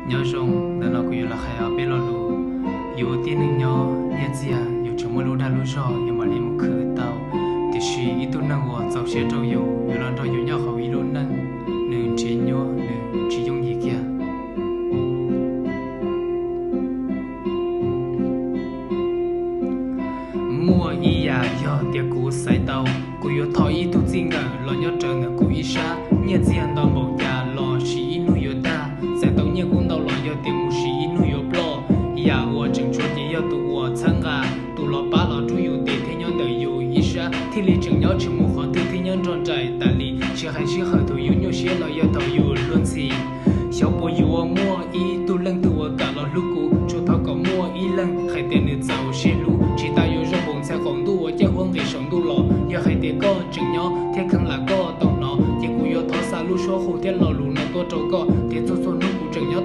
nhớ rong đã nó cũng là khai ở bên lò yêu tiền nên nhớ nhớ gì à yêu chúng mới lúc đã lúc rồi yêu mà đi một khứ tàu thì suy ít tu năng của giàu sẽ trâu yêu yêu lần rồi yêu nhau hậu yêu luôn năng nên chỉ nhớ nên chỉ dùng gì kia mua ý à do tiệc cũ sai tàu cú yêu thọ ý tu chính ngờ lo nhớ chờ ngờ cú ý sa nhớ gì anh đón bầu già lo chỉ nuôi yêu ta sai tàu nhớ cũng đau lo yêu tiệc mù chỉ nuôi yêu blo ya我正说的要读我参啊读了八了主有的天阳的有一啥体力正要吃木和对天阳装在大理是还是后头有牛些了要到有轮子小波有我摸一都冷对我干了路过出头个摸一冷还得你走些路只大有人蹦才红度我结婚给上度了也还得个正要天坑那个动脑结果要掏啥路说后天老路那个走个得做做路正要